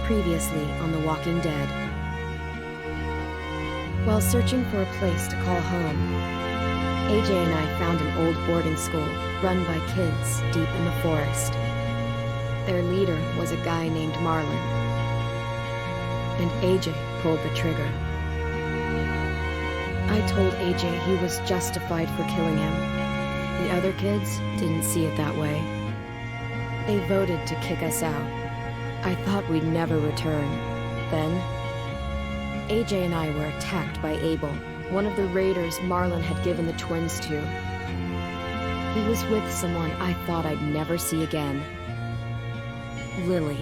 Previously on The Walking Dead. While searching for a place to call home, AJ and I found an old boarding school run by kids deep in the forest. Their leader was a guy named Marlon, and AJ pulled the trigger. I told AJ he was justified for killing him. The other kids didn't see it that way. They voted to kick us out. I thought we'd never return. Then, AJ and I were attacked by Abel, one of the raiders Marlon had given the twins to. He was with someone I thought I'd never see again. Lily.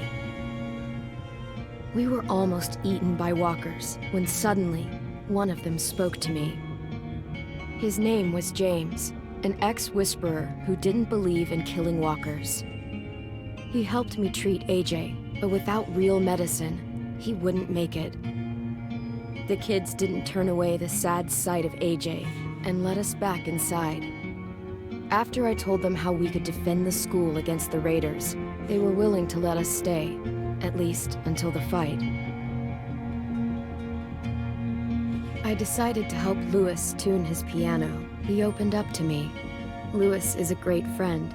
We were almost eaten by walkers when suddenly one of them spoke to me. His name was James, an ex-whisperer who didn't believe in killing walkers. He helped me treat AJ, but without real medicine, he wouldn't make it. The kids didn't turn away the sad sight of AJ and let us back inside. After I told them how we could defend the school against the raiders, they were willing to let us stay, at least until the fight. I decided to help Louis tune his piano. He opened up to me. Louis is a great friend.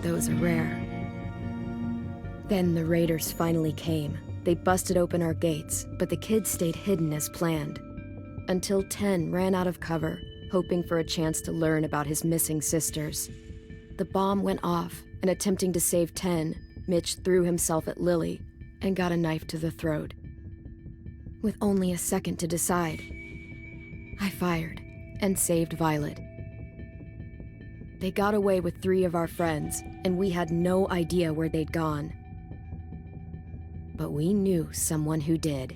Those are rare. Then the raiders finally came. They busted open our gates, but the kids stayed hidden as planned. Until 10 ran out of cover, hoping for a chance to learn about his missing sisters. The bomb went off, and attempting to save 10, Mitch threw himself at Lily and got a knife to the throat. With only a second to decide, I fired and saved Violet. They got away with 3 of our friends, and we had no idea where they'd gone. But we knew someone who did.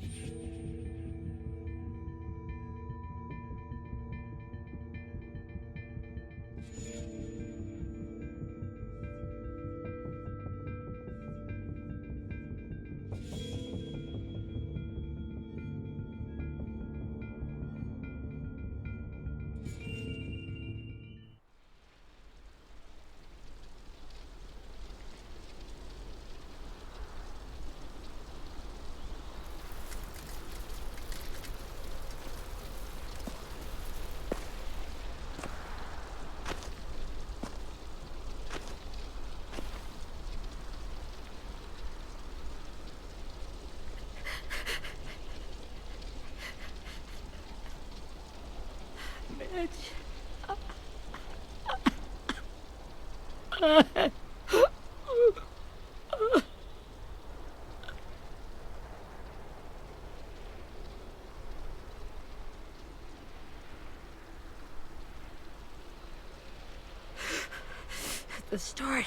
At the start,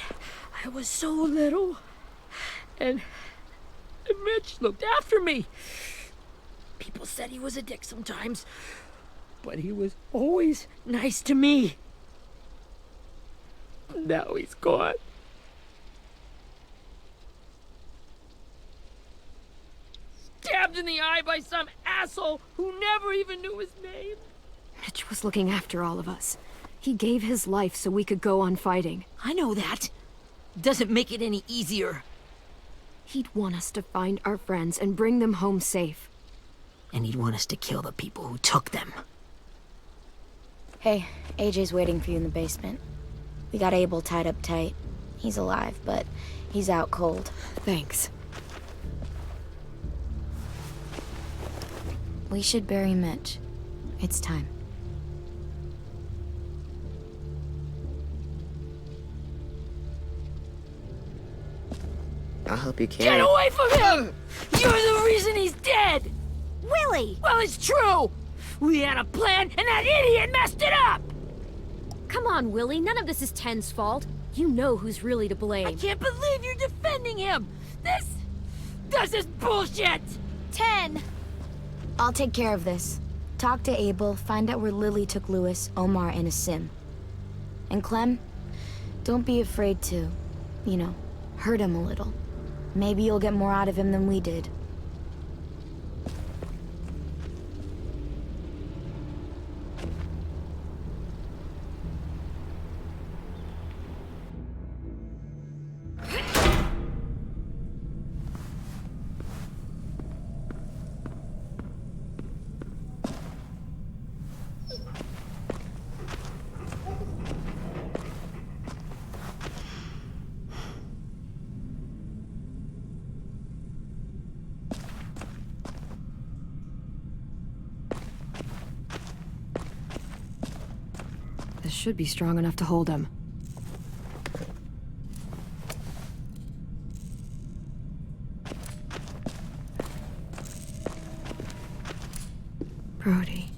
I was so little, and Mitch looked after me. People said he was a dick sometimes, but he was always nice to me. Now he's gone. Stabbed in the eye by some asshole who never even knew his name. Mitch was looking after all of us. He gave his life so we could go on fighting. I know that. Doesn't make it any easier. He'd want us to find our friends and bring them home safe. And he'd want us to kill the people who took them. Hey, AJ's waiting for you in the basement. We got Abel tied up tight. He's alive, but he's out cold. Thanks. We should bury Mitch. It's time. I'll help you carry. Get away from him! You're the reason he's dead! Willie! Well, it's true! We had a plan, and that idiot messed it up! Come on, Willie. None of this is Ten's fault. You know who's really to blame. I can't believe you're defending him! This is bullshit! 10! I'll take care of this. Talk to Abel, find out where Lily took Louis, Omar, and Asim. And Clem, don't be afraid to, hurt him a little. Maybe you'll get more out of him than we did. should be strong enough to hold him. Brody.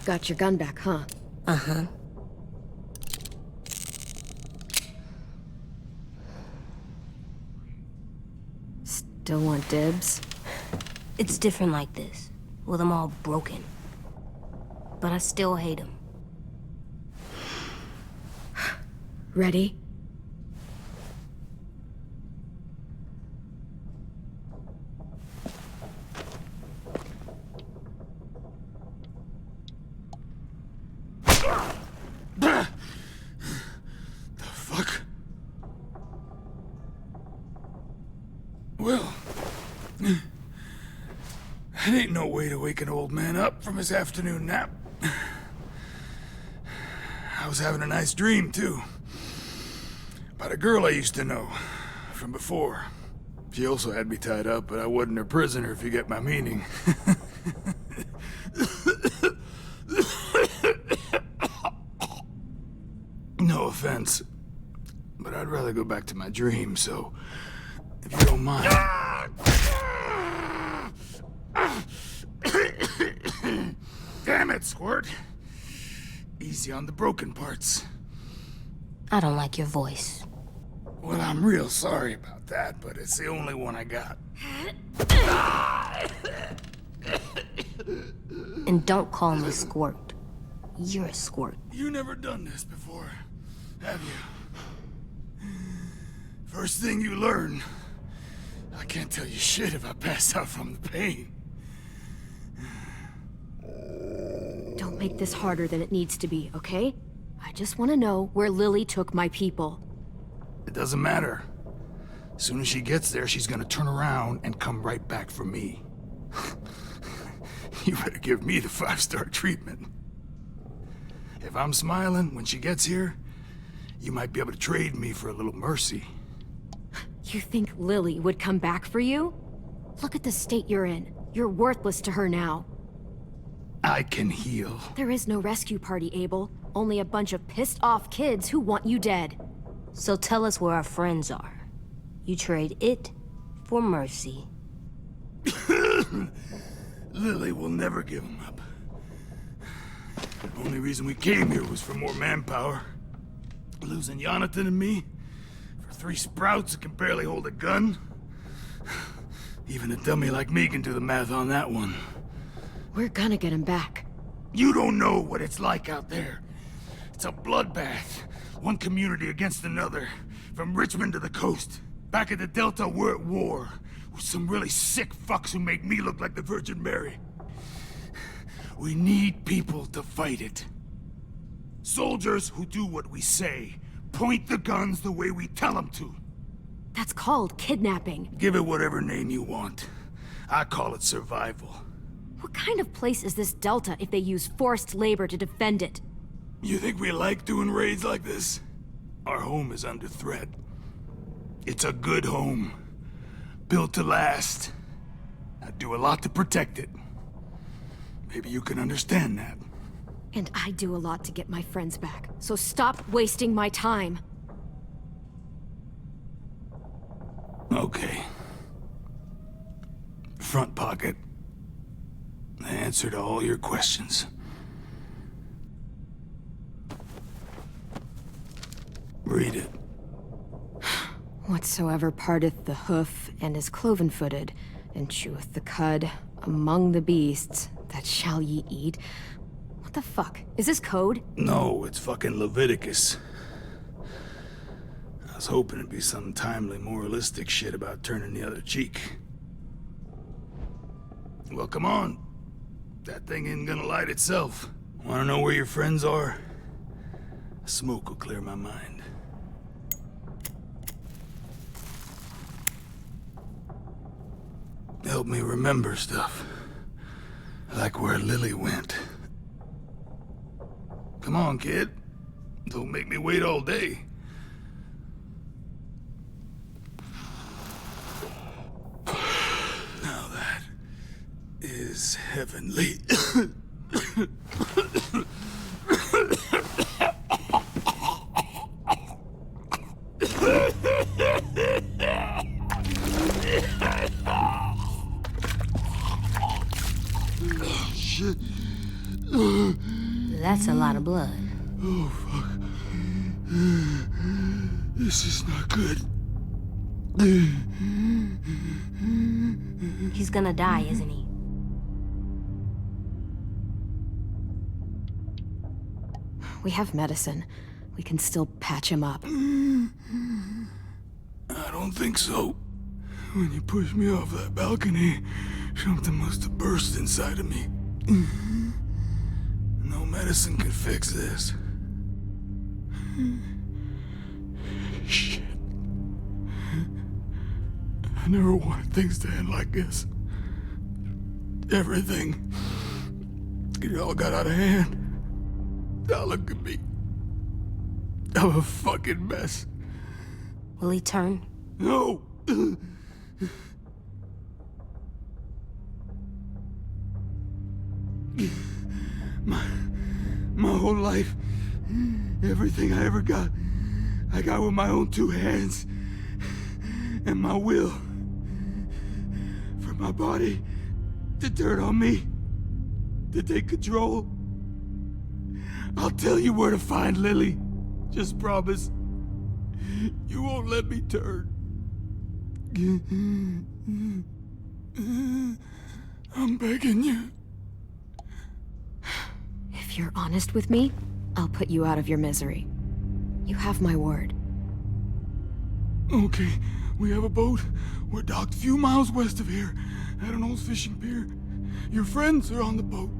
Got your gun back, huh? Uh-huh. Still want dibs? It's different like this, with them all broken. But I still hate him. Ready? Well, that ain't no way to wake an old man up from his afternoon nap. I was having a nice dream, too. About a girl I used to know from before. She also had me tied up, but I wasn't her prisoner, if you get my meaning. No offense, but I'd rather go back to my dream, so if you don't mind. Damn it, Squirt. Easy on the broken parts. I don't like your voice. Well, I'm real sorry about that, but it's the only one I got. And don't call me Squirt. You're a squirt. You never done this before, have you? First thing you learn, I can't tell you shit if I pass out from the pain. Don't make this harder than it needs to be, okay? I just want to know where Lily took my people. It doesn't matter. As soon as she gets there, she's gonna turn around and come right back for me. You better give me the 5-star treatment. If I'm smiling when she gets here, you might be able to trade me for a little mercy. You think Lily would come back for you? Look at the state you're in. You're worthless to her now. I can heal. There is no rescue party, Abel. Only a bunch of pissed-off kids who want you dead. So tell us where our friends are. You trade it for mercy. Lily will never give him up. The only reason we came here was for more manpower. Losing Jonathan and me for 3 sprouts that can barely hold a gun. Even a dummy like me can do the math on that one. We're gonna get him back. You don't know what it's like out there. It's a bloodbath. One community against another. From Richmond to the coast. Back at the Delta, we're at war. With some really sick fucks who make me look like the Virgin Mary. We need people to fight it. Soldiers who do what we say. Point the guns the way we tell them to. That's called kidnapping. Give it whatever name you want. I call it survival. What kind of place is this Delta if they use forced labor to defend it? You think we like doing raids like this? Our home is under threat. It's a good home. Built to last. I do a lot to protect it. Maybe you can understand that. And I do a lot to get my friends back, so stop wasting my time. Okay. Front pocket. The answer to all your questions. Read it. Whatsoever parteth the hoof and is cloven-footed, and cheweth the cud among the beasts, that shall ye eat. What the fuck? Is this code? No, it's fucking Leviticus. I was hoping it'd be some timely, moralistic shit about turning the other cheek. Well, come on. That thing ain't gonna light itself. Wanna know where your friends are? Smoke will clear my mind. help me remember stuff. Like where Lily went. Come on, kid. Don't make me wait all day. Now that is heavenly. Shit. That's a lot of blood. Oh, fuck. This is not good. He's gonna die, isn't he? We have medicine. We can still patch him up. I don't think so. When you pushed me off that balcony, something must have burst inside of me. No medicine can fix this. Shit. I never wanted things to end like this. Everything. It all got out of hand. Now look at me. I'm a fucking mess. Will he turn? No! My whole life, everything I ever got, I got with my own two hands and my will. For my body to turn on me, to take control. I'll tell you where to find Lily. Just promise. You won't let me turn. I'm begging you. If you're honest with me, I'll put you out of your misery. You have my word. Okay, we have a boat. We're docked a few miles west of here, at an old fishing pier. Your friends are on the boat.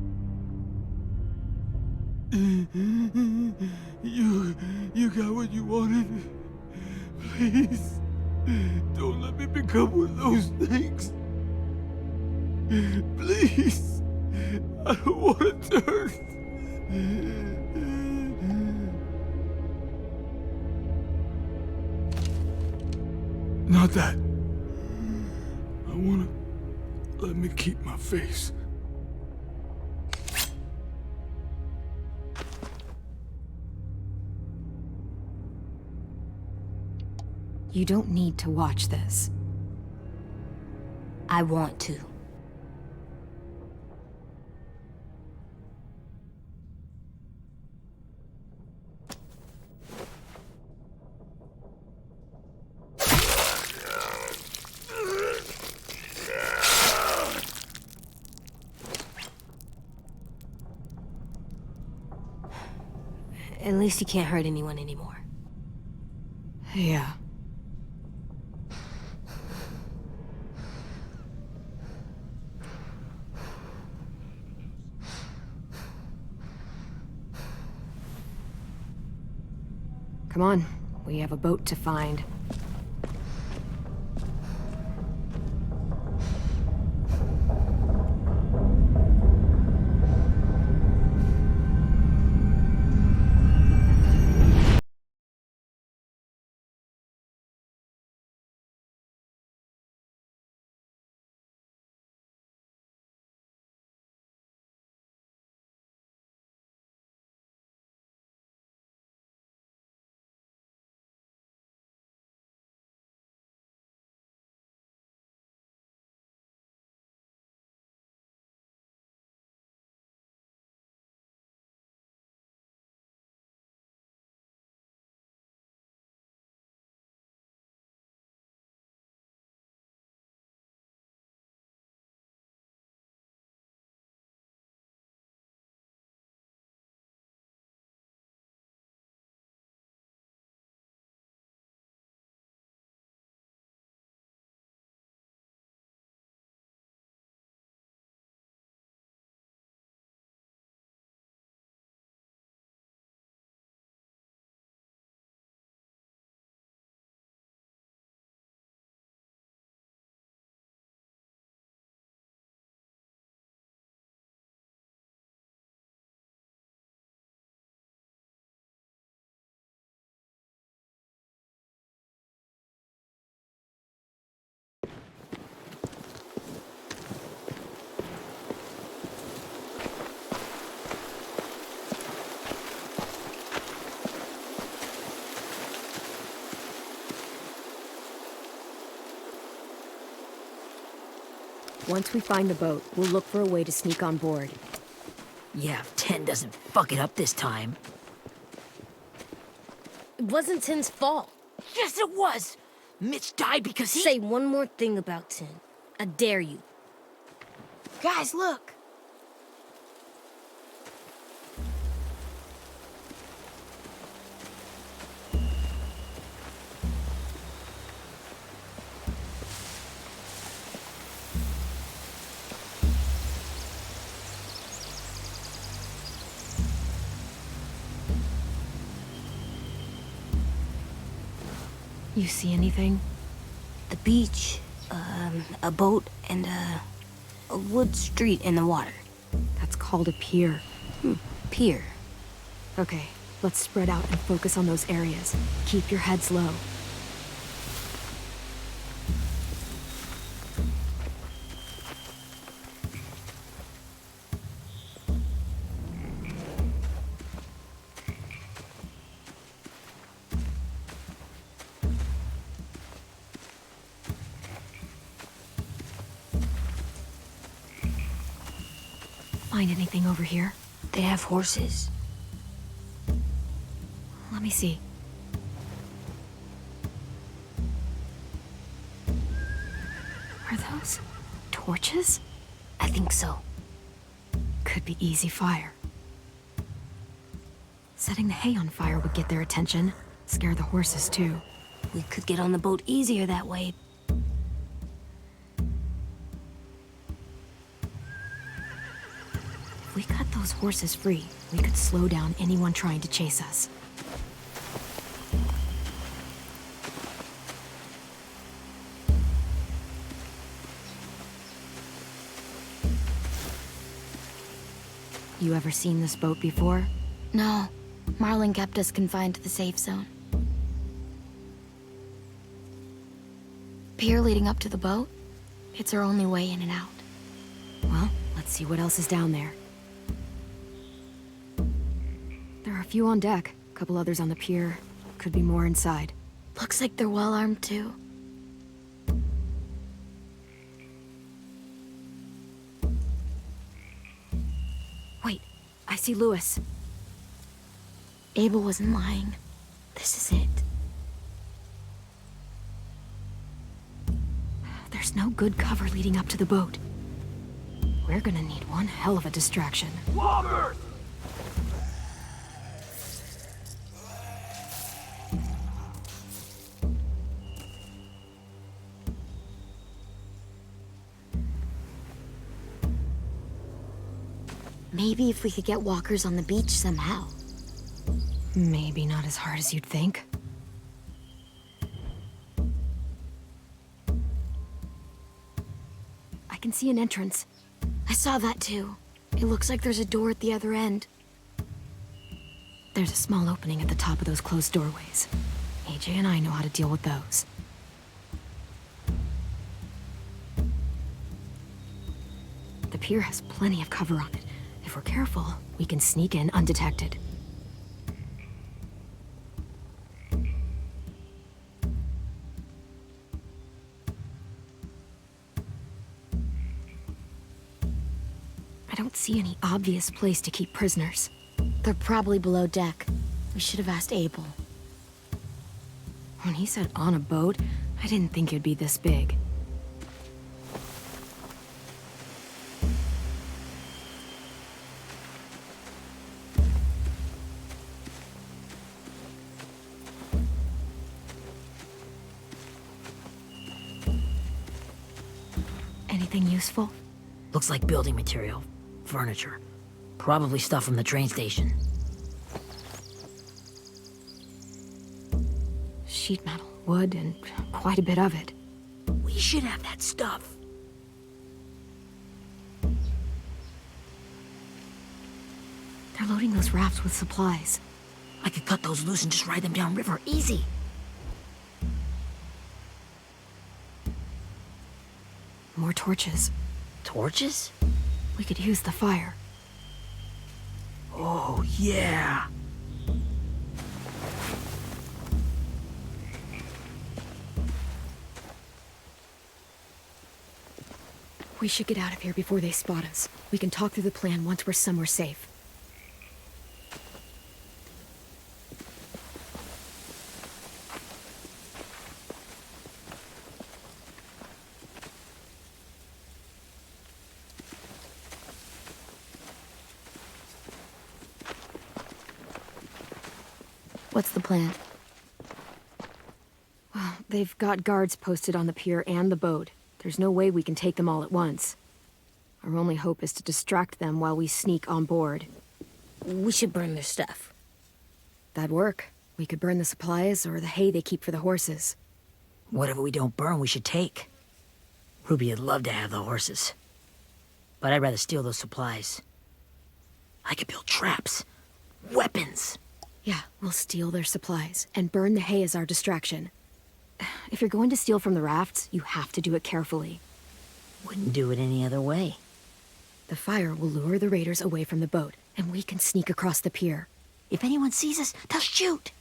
You got what you wanted. Please, don't let me become one of those things. Please, I don't want to turn. Not that. I wanna let me keep my face. You don't need to watch this. I want to. At least he can't hurt anyone anymore. Yeah. Come on, we have a boat to find. Once we find the boat, we'll look for a way to sneak on board. Yeah, if 10 doesn't fuck it up this time. It wasn't Tin's fault. Yes, it was! Mitch died because he— Say one more thing about Tin. I dare you. Guys, look! You see anything? The beach, a boat, and a wood street in the water. That's called a pier. Pier. Okay, let's spread out and focus on those areas. Keep your heads low. Find anything over here? They have horses. Let me see. Are those torches? I think so. Could be easy fire. Setting the hay on fire would get their attention. Scare the horses, too. We could get on the boat easier that way. If we cut those horses free, we could slow down anyone trying to chase us. You ever seen this boat before? No, Marlin kept us confined to the safe zone. Pier leading up to the boat? It's our only way in and out. Well, let's see what else is down there. There are a few on deck, a couple others on the pier. Could be more inside. Looks like they're well armed too. Wait, I see Lewis. Abel wasn't lying. This is it. There's no good cover leading up to the boat. We're gonna need one hell of a distraction. Loggers! Maybe if we could get walkers on the beach somehow. Maybe not as hard as you'd think. I can see an entrance. I saw that too. It looks like there's a door at the other end. There's a small opening at the top of those closed doorways. AJ and I know how to deal with those. The pier has plenty of cover on it. If we're careful, we can sneak in undetected. I don't see any obvious place to keep prisoners. They're probably below deck. We should have asked Abel. When he said on a boat, I didn't think it'd be this big. Anything useful? Looks like building material. Furniture. Probably stuff from the train station. Sheet metal, wood, and quite a bit of it. We should have that stuff. They're loading those rafts with supplies. I could cut those loose and just ride them downriver. Easy. More torches. Torches? We could use the fire. Oh, yeah. We should get out of here before they spot us. We can talk through the plan once we're somewhere safe. What's the plan? Well, they've got guards posted on the pier and the boat. There's no way we can take them all at once. Our only hope is to distract them while we sneak on board. We should burn their stuff. That'd work. We could burn the supplies or the hay they keep for the horses. Whatever we don't burn, we should take. Ruby would love to have the horses. But I'd rather steal those supplies. I could build traps. Weapons. Yeah, we'll steal their supplies and burn the hay as our distraction. If you're going to steal from the rafts, you have to do it carefully. Wouldn't do it any other way. The fire will lure the raiders away from the boat, and we can sneak across the pier. If anyone sees us, they'll shoot.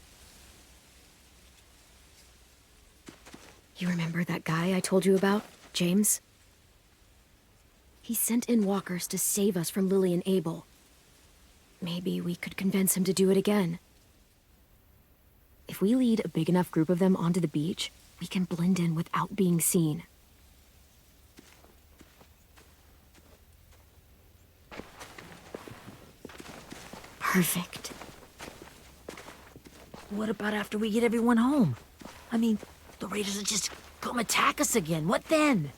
You remember that guy I told you about, James? He sent in walkers to save us from Lily and Abel. Maybe we could convince him to do it again. If we lead a big enough group of them onto the beach, we can blend in without being seen. Perfect. What about after we get everyone home? I mean, the raiders will just come attack us again. What then?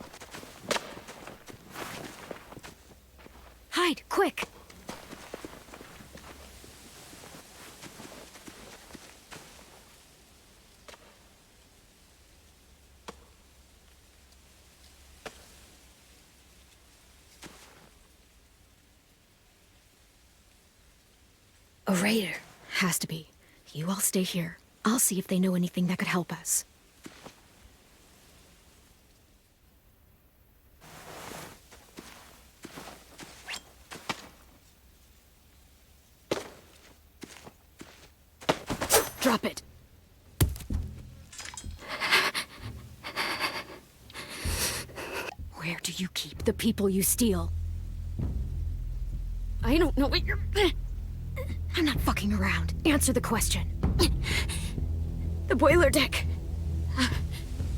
Hide, quick! A raider. Has to be. You all stay here. I'll see if they know anything that could help us. Drop it. Where do you keep the people you steal? I don't know what you're... I'm not fucking around. Answer the question. The boiler deck.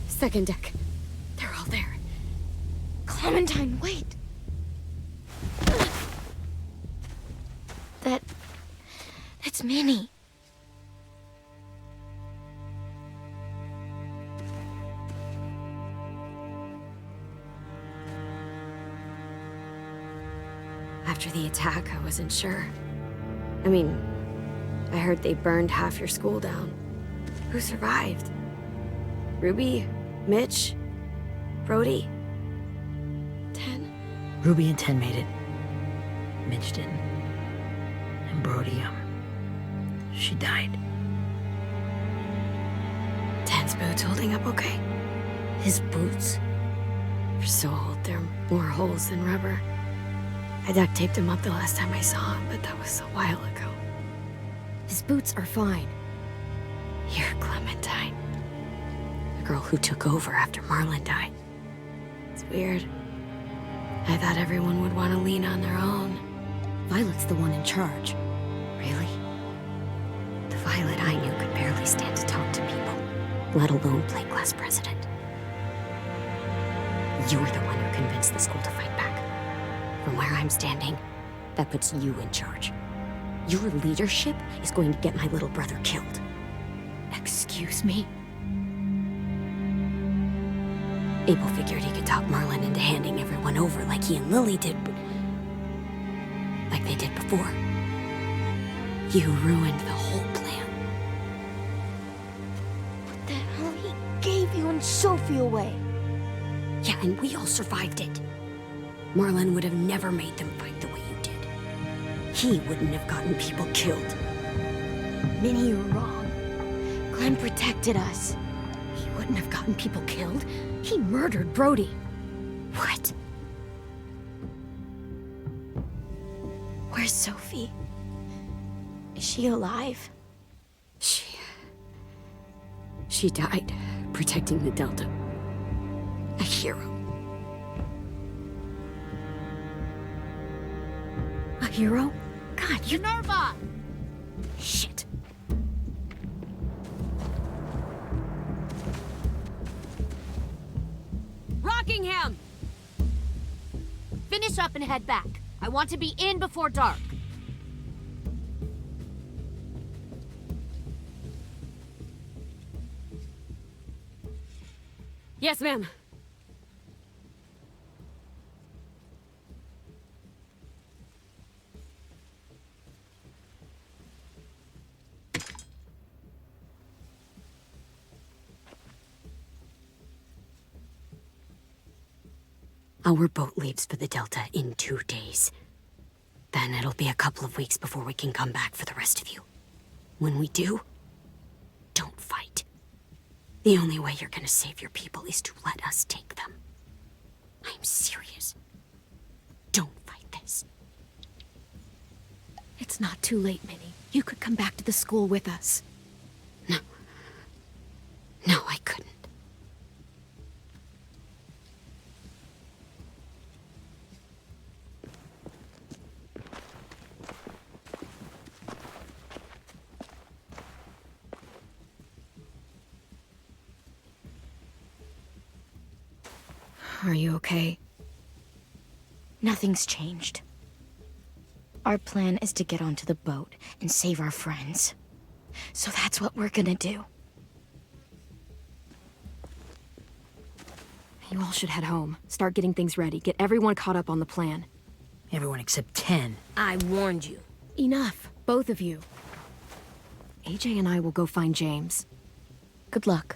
Second deck. They're all there. Clementine, wait. That's Minnie. After the attack, I wasn't sure. I mean, I heard they burned half your school down. Who survived? Ruby? Mitch? Brody? 10? Ruby and 10 made it. Mitch didn't. And Brody, she died. 10's boots holding up okay? His boots? They're so old, there are more holes than rubber. I duct taped him up the last time I saw him, but that was a while ago. His boots are fine. You're Clementine. The girl who took over after Marlon died. It's weird. I thought everyone would want to lean on their own. Violet's the one in charge. Really? The Violet I knew could barely stand to talk to people, let alone play class president. You're the one who convinced the school to fight back. From where I'm standing, that puts you in charge. Your leadership is going to get my little brother killed. Excuse me? Abel figured he could talk Marlon into handing everyone over like he and Lily did, but... like they did before. You ruined the whole plan. What the hell? He gave you and Sophie away. Yeah, and we all survived it. Marlon would have never made them fight the way you did. He wouldn't have gotten people killed. Minnie, you're wrong. Clem protected us. He wouldn't have gotten people killed. He murdered Brody. What? Where's Sophie? Is she alive? She died protecting the Delta. A hero. Hero? God, you... Minerva! Shit. Rockingham! Finish up and head back. I want to be in before dark. Yes, ma'am. Our boat leaves for the Delta in 2 days. Then it'll be a couple of weeks before we can come back for the rest of you. When we do, don't fight. The only way you're gonna save your people is to let us take them. I'm serious. Don't fight this. It's not too late, Minnie. You could come back to the school with us. No. No, I couldn't. Are you okay? Nothing's changed. Our plan is to get onto the boat and save our friends. So that's what we're gonna do. You all should head home. Start getting things ready. Get everyone caught up on the plan. Everyone except 10. I warned you. Enough, both of you. AJ and I will go find James. Good luck.